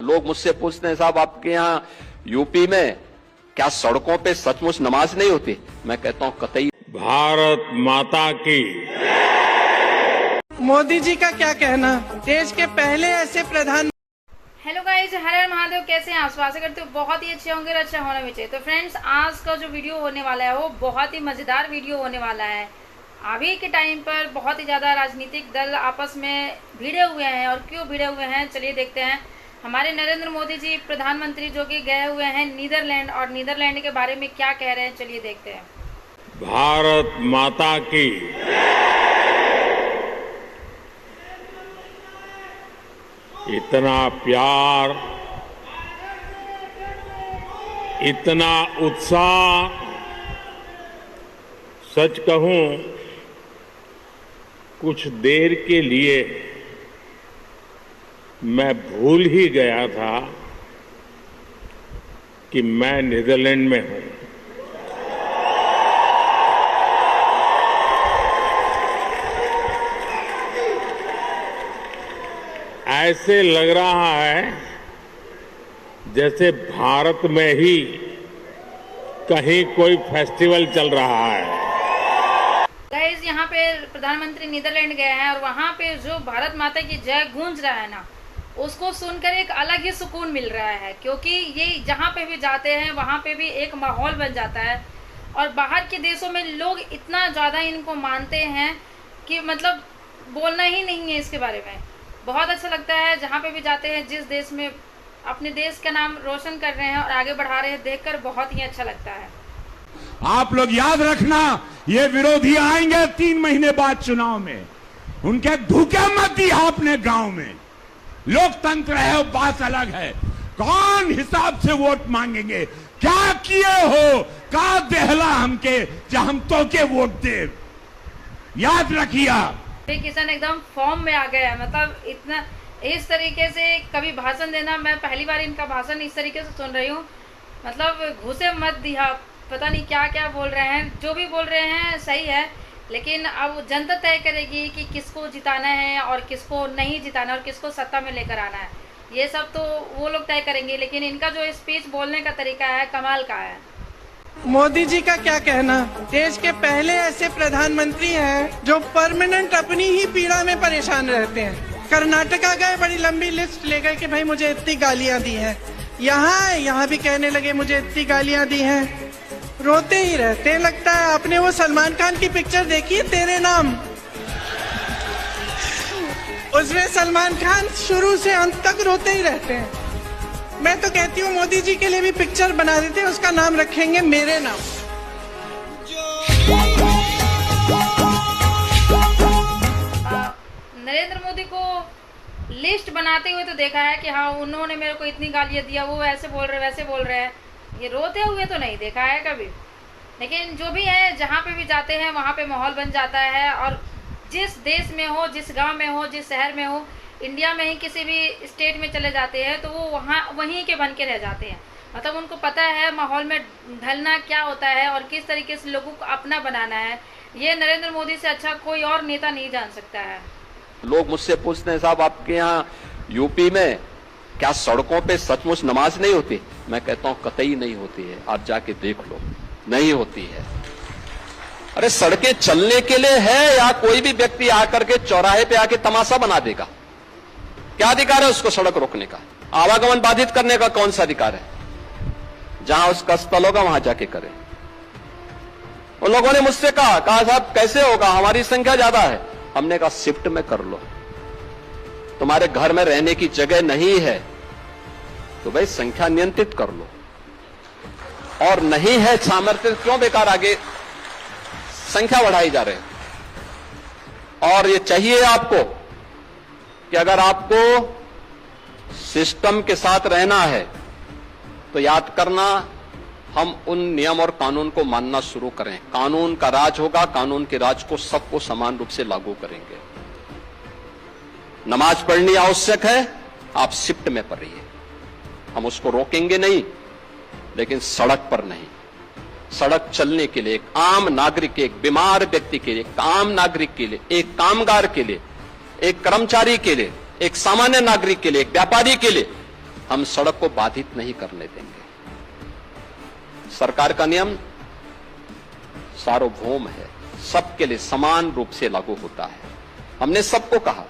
लोग मुझसे पूछते हैं, साहब आपके यहाँ यूपी में क्या सड़कों पे सचमुच नमाज नहीं होती? मैं कहता हूँ कतई। भारत माता की। मोदी जी का क्या कहना, देश के पहले ऐसे प्रधान। हेलो गाइज, हर हर महादेव। कैसे हैं आप? आशा करते हो बहुत ही अच्छे होंगे और अच्छा होना भी चाहिए। तो फ्रेंड्स, आज का जो वीडियो होने वाला है वो बहुत ही मजेदार वीडियो होने वाला है। अभी के टाइम पर बहुत ही ज्यादा राजनीतिक दल आपस में भिड़े हुए हैं, और क्यों भिड़े हुए हैं चलिए देखते हैं। हमारे नरेंद्र मोदी जी प्रधानमंत्री जो कि गए हुए हैं नीदरलैंड, और नीदरलैंड के बारे में क्या कह रहे हैं चलिए देखते हैं। भारत माता की। इतना प्यार, इतना उत्साह, सच कहूं कुछ देर के लिए मैं भूल ही गया था कि मैं नीदरलैंड में हूं। ऐसे लग रहा है जैसे भारत में ही कहीं कोई फेस्टिवल चल रहा है। गाइस, यहाँ पे प्रधानमंत्री नीदरलैंड गए हैं और वहाँ पे जो भारत माता की जय गूंज रहा है ना, उसको सुनकर एक अलग ही सुकून मिल रहा है। क्योंकि ये जहाँ पे भी जाते हैं वहाँ पे भी एक माहौल बन जाता है, और बाहर के देशों में लोग इतना ज़्यादा इनको मानते हैं कि मतलब बोलना ही नहीं है इसके बारे में। बहुत अच्छा लगता है जहाँ पे भी जाते हैं, जिस देश में अपने देश का नाम रोशन कर रहे हैं और आगे बढ़ा रहे हैं, देखकर बहुत ही अच्छा लगता है। आप लोग याद रखना, ये विरोधी आएंगे 3 महीने बाद चुनाव में, उनके धूके मत दिया आपने गांव में। लोकतंत्र है, बात अलग है। कौन हिसाब से वोट मांगेंगे? क्या किए हो का देहला हमके जब हम तो के वोट दे, याद रखिया। किसान एकदम फॉर्म में आ गया है। मतलब इतना इस तरीके से कभी भाषण देना, मैं पहली बार इनका भाषण इस तरीके से सुन रही हूँ। मतलब घुसे मत दिया, पता नहीं क्या क्या बोल रहे हैं। जो भी बोल रहे हैं सही है, लेकिन अब जनता तय करेगी कि किसको जिताना है और किसको नहीं जिताना, और किसको सत्ता में लेकर आना है। ये सब तो वो लोग तय करेंगे, लेकिन इनका जो स्पीच बोलने का तरीका है कमाल का है। मोदी जी का क्या कहना, देश के पहले ऐसे प्रधानमंत्री हैं जो परमानेंट अपनी ही पीड़ा में परेशान रहते हैं। कर्नाटका गए, बड़ी लंबी लिस्ट ले गए कि भाई मुझे इतनी गालियां दी हैं। यहाँ भी कहने लगे मुझे इतनी गालियां दी हैं। रोते ही रहते हैं। लगता है आपने वो सलमान खान की पिक्चर देखी है तेरे नाम, उसमें सलमान खान शुरू से अंत तक रोते ही रहते हैं। मैं तो कहती हूँ मोदी जी के लिए भी पिक्चर बना देते हैं, उसका नाम रखेंगे मेरे नाम। नरेंद्र मोदी को लिस्ट बनाते हुए तो देखा है कि हाँ उन्होंने मेरे को इतनी गालियां दिया, वो ऐसे बोल रहे वैसे बोल रहे हैं। ये रोते हुए तो नहीं देखा है कभी। लेकिन जो भी है, जहाँ पे भी जाते हैं वहाँ पे माहौल बन जाता है। और जिस देश में हो, जिस गांव में हो, जिस शहर में हो, इंडिया में ही किसी भी स्टेट में चले जाते हैं तो वो वहाँ वहीं के बन के रह जाते हैं। मतलब उनको पता है माहौल में ढलना क्या होता है और किस तरीके से लोगों को अपना बनाना है। ये नरेंद्र मोदी से अच्छा कोई और नेता नहीं जान सकता है। लोग मुझसे पूछते हैं, साहब आपके यहाँ यूपी में क्या सड़कों पे सचमुच नमाज नहीं होती? मैं कहता हूँ कतई नहीं होती है। आप जाके देख लो, नहीं होती है। अरे सड़कें चलने के लिए है, या कोई भी व्यक्ति आकर के चौराहे पे आके तमाशा बना देगा? क्या अधिकार है उसको सड़क रोकने का? आवागमन बाधित करने का कौन सा अधिकार है? जहां उसका स्थल होगा वहां जाके करे। उन लोगों ने मुझसे कहा साहब कैसे होगा, हमारी संख्या ज्यादा है। हमने कहा शिफ्ट में कर लो, तुम्हारे घर में रहने की जगह नहीं है तो भाई संख्या नियंत्रित कर लो, और नहीं है सामर्थ्य क्यों बेकार आगे संख्या बढ़ाई जा रहे हैं। और ये चाहिए आपको कि अगर आपको सिस्टम के साथ रहना है तो याद करना, हम उन नियम और कानून को मानना शुरू करें। कानून का राज होगा, कानून के राज को सबको समान रूप से लागू करेंगे। नमाज पढ़नी आवश्यक है, आप शिफ्ट में पढ़िए, हम उसको रोकेंगे नहीं, लेकिन सड़क पर नहीं। सड़क चलने के लिए एक आम नागरिक के, एक बीमार व्यक्ति के लिए, एक आम नागरिक के लिए, एक कामगार के लिए, एक कर्मचारी के लिए, एक सामान्य नागरिक के लिए, एक व्यापारी के लिए हम सड़क को बाधित नहीं करने देंगे। सरकार का नियम सार्वभौम है, सबके लिए समान रूप से लागू होता है। हमने सबको कहा,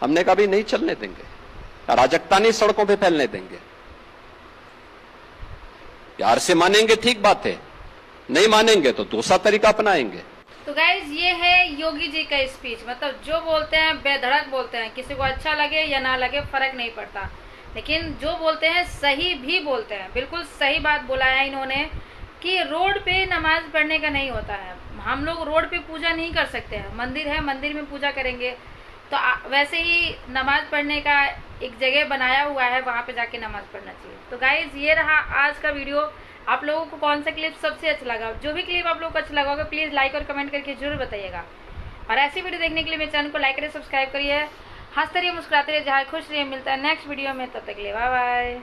हमने कभी नहीं चलने देंगे, अराजकता नहीं सड़कों पे फैलने देंगे। प्यार से मानेंगे ठीक बात है, नहीं मानेंगे तो दूसरा तरीका अपनाएंगे। तो गाइज ये है योगी जी का स्पीच। मतलब जो बोलते हैं बेधड़क बोलते हैं, किसी को अच्छा लगे या ना लगे फर्क नहीं पड़ता, लेकिन जो बोलते हैं सही भी बोलते हैं। बिल्कुल सही बात बोला है इन्होंने कि रोड पे नमाज पढ़ने का नहीं होता है। हम लोग रोड पे पूजा नहीं कर सकते हैं, मंदिर है मंदिर में पूजा करेंगे। तो वैसे ही नमाज पढ़ने का एक जगह बनाया हुआ है, वहाँ पे जाके नमाज पढ़ना चाहिए। तो गाइज ये रहा आज का वीडियो। आप लोगों को कौन सा क्लिप सबसे अच्छा लगा? जो भी क्लिप आप लोगों को अच्छा लगा होगा प्लीज़ लाइक और कमेंट करके जरूर बताइएगा। और ऐसी वीडियो देखने के लिए मेरे चैनल को लाइक करिए, सब्सक्राइब करिए, हंसते रहिए, मुस्कुराते रहिए, जहाँ खुश रहिए। मिलता है नेक्स्ट वीडियो में, तब तक के लिए बाय बाय।